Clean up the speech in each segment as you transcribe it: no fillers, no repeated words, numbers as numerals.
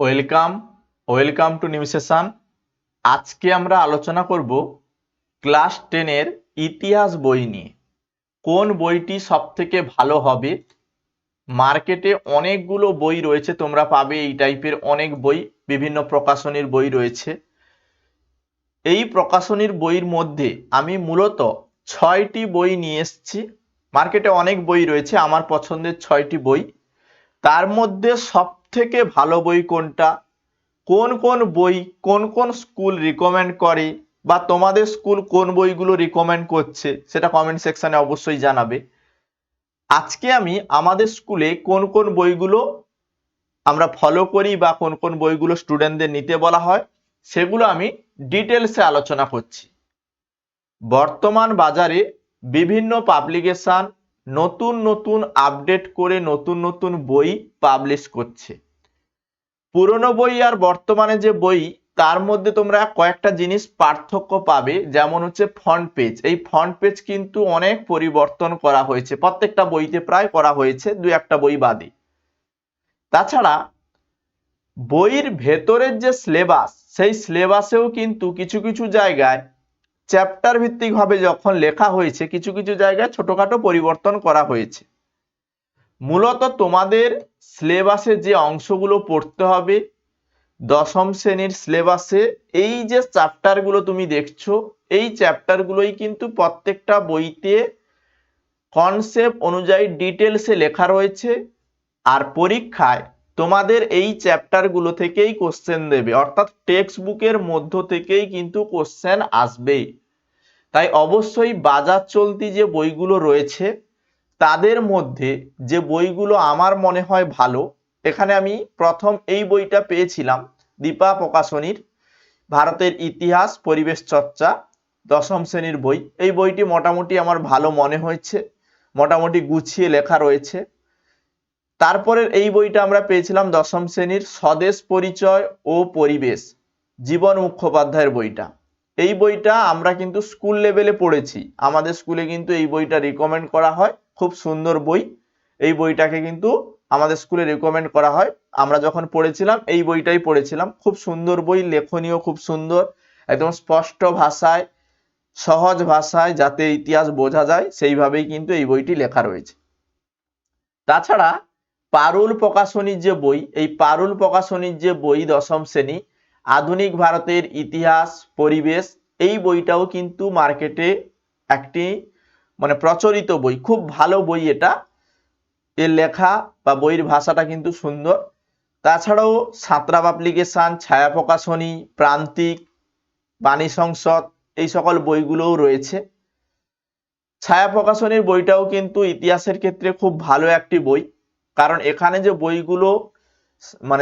Welcome welcome to new session. আজকে আমরা আলোচনা করব ক্লাস 10 এর ইতিহাস বই নিয়ে। কোন বইটি সবথেকে ভালো হবে? মার্কেটে অনেকগুলো বই রয়েছে, তোমরা পাবে এই টাইপের অনেক বই, বিভিন্ন প্রকাশনীর বই রয়েছে। এই প্রকাশনীর বইয়ের মধ্যে আমি মূলত 6টি বই নিয়ে এসেছি। মার্কেটে অনেক বই রয়েছে, আমার পছন্দের 6টি বই। তার মধ্যে সবথেকে ভালো বই কোনটা, কোন কোন বই কোন কোন স্কুল রিকমেন্ড করে, বা তোমাদের স্কুল কোন বইগুলো রিকমেন্ড করছে সেটা কমেন্ট সেকশনে অবশ্যই জানাবে। আজকে আমি আমাদের স্কুলে কোন কোন বইগুলো আমরা ফলো করি বা কোন কোন বইগুলো স্টুডেন্টদের নিতে বলা হয় সেগুলো আমি ডিটেলসে আলোচনা করছি। বর্তমান বাজারে বিভিন্ন পাবলিকেশন নতুন নতুন আপডেট করে নতুন নতুন বই পাবলিশ করছে। পুরনো বই আর বর্তমানে যে বই তার মধ্যে তোমরা কয়েকটা জিনিস পার্থক্য পাবে, যেমন হচ্ছে ফন্ট পেজ। এই ফন্ট পেজ কিন্তু অনেক পরিবর্তন করা হয়েছে, প্রত্যেকটা বইতে প্রায় করা হয়েছে, দু একটা বই বাদে। তাছাড়া বইয়ের ভেতরের যে সিলেবাস, সেই সিলেবাসেও কিন্তু কিছু কিছু জায়গায় চ্যাপ্টার ভিত্তিক ভাবে যখন লেখা হয়েছে কিছু কিছু জায়গায় ছোটখাটো পরিবর্তন করা হয়েছে। মূলত তোমাদের সিলেবাসে যে অংশগুলো পড়তে হবে, দশম শ্রেণীর সিলেবাসে এই যে চ্যাপ্টারগুলো তুমি দেখছো, এই চ্যাপ্টারগুলোই কিন্তু প্রত্যেকটা বইতে কনসেপ্ট অনুযায়ী ডিটেলসে লেখা রয়েছে। আর পরীক্ষায় তোমাদের এই চ্যাপ্টারগুলো থেকেই কোশ্চেন দেবে, অর্থাৎ টেক্সট বুকের মধ্য থেকেই কিন্তু কোশ্চেন আসবে। তাই অবশ্যই বাজার চলতি যে বইগুলো রয়েছে তাদের মধ্যে যে বইগুলো আমার মনে হয় ভালো, এখানে আমি প্রথম এই বইটা পেয়েছিলাম দীপা প্রকাশনীর, ভারতের ইতিহাস পরিবেশ চর্চা, দশম শ্রেণীর বই। এই বইটি মোটামুটি আমার ভালো মনে হয়েছে, মোটামুটি গুছিয়ে লেখা রয়েছে। তারপরের এই বইটা আমরা পেয়েছিলাম দশম শ্রেণীর স্বদেশ পরিচয় ও পরিবেশ, জীবন মুখোপাধ্যায়ের বইটা। এই বইটা আমরা কিন্তু স্কুল লেভেলে পড়েছি, আমাদের স্কুলে কিন্তু এই বইটা রিকমেন্ড করা হয়, খুব সুন্দর বই। এই বইটাকে কিন্তু আমাদের স্কুলে রিকমেন্ড করা হয়। আমরা যখন পড়েছিলাম এই বইটাই পড়েছিলাম, খুব সুন্দর বই, লেখনীয় খুব সুন্দর, একদম স্পষ্ট ভাষায় সহজ ভাষায় যাতে ইতিহাস বোঝা যায় সেইভাবেই কিন্তু এই বইটি লেখা রয়েছে। তাছাড়া পারুল প্রকাশনীর যে বই, এই পারুল প্রকাশনীর যে বই দশম শ্রেণী আধুনিক ভারতের ইতিহাস পরিবেশ, এই বইটাও কিন্তু মার্কেটে একটি প্রচলিত বই, খুব ভালো বই এটা। এর লেখা বা বইয়ের ভাষাটা কিন্তু সুন্দর। তাছাড়াও সাঁতরা পাবলিকেশন, ছায়া প্রকাশনী, প্রান্তিক, বাণী সংসদ, এই সকল বইগুলোও রয়েছে। ছায়া প্রকাশনীর বইটাও কিন্তু ইতিহাসের ক্ষেত্রে খুব ভালো একটি বই, কারণ এখানে যে বইগুলো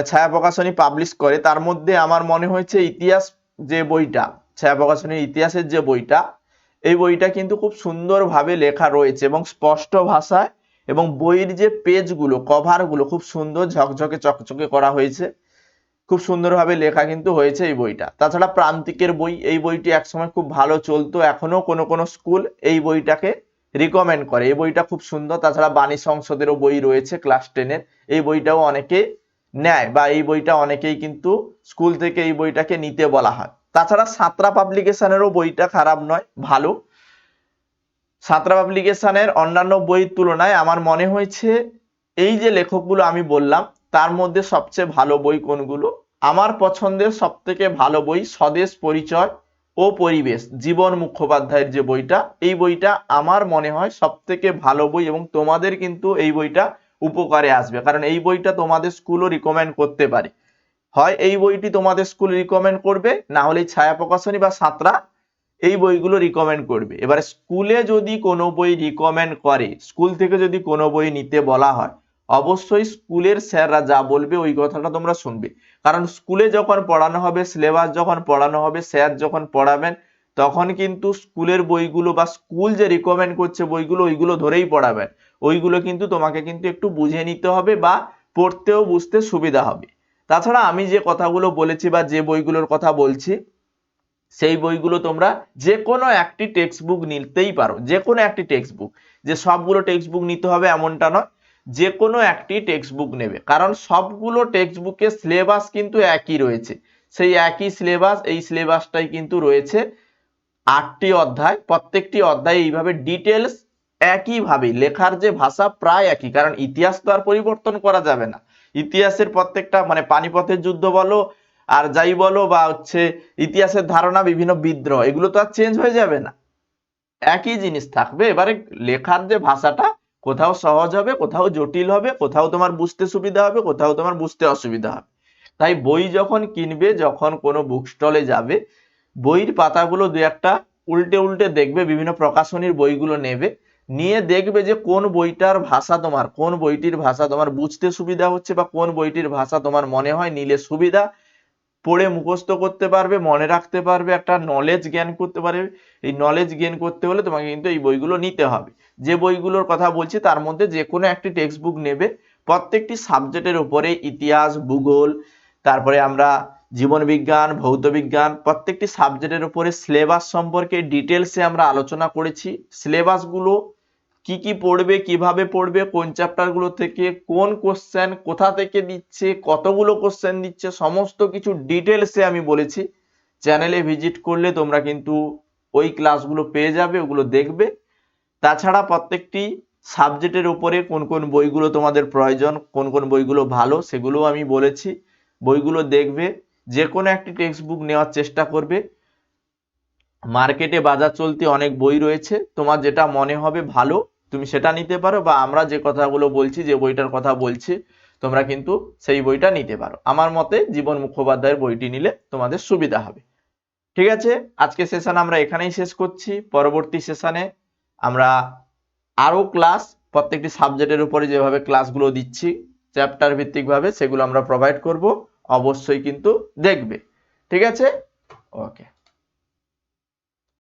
ছায়া প্রকাশনী পাবলিশ করে তার মধ্যে আমার মনে হয়েছে ইতিহাস যে বইটা, ছায়া প্রকাশনীর ইতিহাসের যে বইটা, এই বইটা কিন্তু খুব সুন্দরভাবে লেখা রয়েছে এবং স্পষ্ট ভাষায়, এবং বইয়ের যে পেজগুলো কভারগুলো খুব সুন্দর ঝকঝকে চকচকে করা হয়েছে, খুব সুন্দরভাবে লেখা কিন্তু হয়েছে এই বইটা। তাছাড়া প্রান্তিকের বই, এই বইটি একসময় খুব ভালো চলতো, এখনো কোনো কোনো স্কুল এই বইটাকে রিকমেন্ড করে, এই বইটা খুব সুন্দর। তাছাড়া বাণী সংসদেরও বই রয়েছে ক্লাস 10-এর, এই বইটাও অনেকে নেয় বা এই বইটা অনেকেই কিন্তু স্কুল থেকে এই বইটাকে নিতে বলা হয়। তাছাড়া সাঁতরা পাবলিকেশনেরও বইটা খারাপ নয়, ভালো। সাঁতরা পাবলিকেশনের অন্যান্য বইয়ের তুলনায় আমার মনে হয়েছে এই যে লেখকগুলো আমি বললাম তার মধ্যে সবচেয়ে ভালো বই কোনগুলো, আমার পছন্দের সব থেকে ভালো বই স্বদেশ পরিচয় ও পরিবেশ, জীবন মুখোপাধ্যায়ের যে বইটা, এই বইটা আমার মনে হয় সব থেকে ভালো বই, এবং তোমাদের কিন্তু এই বইটা উপকারে আসবে, কারণ এই বইটা তোমাদের স্কুলও রিকমেন্ড করতে পারে। হয় এই বইটি তোমাদের স্কুল রিকমেন্ড করবে, না হলে ছায়া প্রকাশনী বা সাঁতরা এই বইগুলো রিকমেন্ড করবে। এবার স্কুলে যদি কোনো বই রিকমেন্ড করে, স্কুল থেকে যদি কোনো বই নিতে বলা হয়, অবশ্যই স্কুলের স্যাররা যা বলবে ওই কথাটা তোমরা শুনবে, কারণ স্কুলে যখন পড়ানো হবে, সিলেবাস যখন পড়ানো হবে, স্যার যখন পড়াবেন, তখন কিন্তু স্কুলের বইগুলো বা স্কুল যে রিকমেন্ড করছে বইগুলো ওইগুলো ধরেই পড়াবেন। ওইগুলো কিন্তু তোমাকে কিন্তু একটু বুঝে নিতে হবে বা পড়তেও বুঝতে সুবিধা হবে। তাছাড়া আমি যে কথাগুলো বলেছি বা যে বইগুলোর কথা বলছি, সেই বইগুলো তোমরা যে কোনো একটি টেক্সট বুক নিতেই পারো, যে কোনো একটি টেক্সট বুক, যে সবগুলো টেক্সট বুক নিতে হবে এমনটা নয়। যে কোনো একটি টেক্সট বুক নেবে, কারণ সবগুলো টেক্সট বুকের সিলেবাস কিন্তু একই রয়েছে। সেই একই সিলেবাস, এই সিলেবাসটাই কিন্তু রয়েছে 8টি অধ্যায়। প্রত্যেকটি অধ্যায় এইভাবে ডিটেলস একইভাবে, লেখার যে ভাষা প্রায় একই, কারণ ইতিহাস তো আর পরিবর্তন করা যাবে না। ইতিহাসের প্রত্যেকটা মানে পানিপথের যুদ্ধ বলো আর যাই বলো, বা ইতিহাসের ধারণা, বিভিন্ন বিদ্রোহ, এগুলো তো আর চেঞ্জ হয়ে যাবে না, একই জিনিস থাকবে। এবারে লেখার যে ভাষাটা কোথাও সহজ হবে, কোথাও জটিল হবে, কোথাও তোমার বুঝতে সুবিধা হবে, কোথাও তোমার বুঝতে অসুবিধা হবে। তাই বই যখন কিনবে, যখন কোনো বুক স্টলে যাবে, বইয়ের পাতাগুলো দু একটা উল্টে উল্টে দেখবে, বিভিন্ন প্রকাশনীর বইগুলো নেবে, নিয়ে দেখবে যে কোন বইটার ভাষা তোমার, কোন বইটির ভাষা তোমার বুঝতে সুবিধা হচ্ছে, বা কোন বইটির ভাষা তোমার মনে হয় নিলে সুবিধা, পড়ে মুখস্থ করতে পারবে, মনে রাখতে পারবে, একটা নলেজ জ্ঞান করতে পারবে। এই নলেজ গেইন করতে হলে তোমাকে কিন্তু এই বইগুলো নিতে হবে। যে বইগুলোর কথা বলছি তার মধ্যে যে কোনো একটি টেক্সট বুক নেবে, প্রত্যেকটি সাবজেক্টের উপরে, ইতিহাস, ভূগোল, তারপরে আমরা জীবন বিজ্ঞান, ভৌত বিজ্ঞান, প্রত্যেকটি সাবজেক্টের উপরে সিলেবাস সম্পর্কে ডিটেলসে আমরা আলোচনা করেছি। সিলেবাসগুলো কি কি পড়বে, কিভাবে পড়বে, কোন চ্যাপ্টারগুলো থেকে কোন কোশ্চেন কোথা থেকে দিচ্ছে, কতগুলো কোশ্চেন দিচ্ছে, সমস্ত কিছু ডিটেলসে আমি বলেছি। চ্যানেলে ভিজিট করলে তোমরা কিন্তু ওই ক্লাসগুলো পেয়ে যাবে, ওগুলো দেখবে। তাছাড়া প্রত্যেকটি সাবজেক্টের উপরে কোন কোন বইগুলো তোমাদের প্রয়োজন, কোন কোন বইগুলো ভালো, সেগুলো আমি বলেছি। বইগুলো দেখবে, যে কোনো একটি টেক্সট বুক নেওয়ার চেষ্টা করবে। মার্কেটে বাজার চলতি অনেক বই রয়েছে, তোমার যেটা মনে হবে ভালো তুমি সেটা নিতে পারো, বা আমরা যে কথাগুলো বলছি, যে বইটার কথা বলছি, তোমরা কিন্তু সেই বইটা নিতে পারো। আমার মতে জীবন মুখোপাধ্যায়ের বইটি নিলে তোমাদের সুবিধা হবে। ঠিক আছে, আজকে সেশন আমরা এখানেই শেষ করছি। পরবর্তী সেশনে আমরা আরো ক্লাস, প্রত্যেকটি সাবজেক্টের উপরে যেভাবে ক্লাসগুলো দিচ্ছি চ্যাপ্টার ভিত্তিক ভাবে, সেগুলো আমরা প্রোভাইড করব। অবশ্যই কিন্তু দেখবে। ঠিক আছে, ওকে।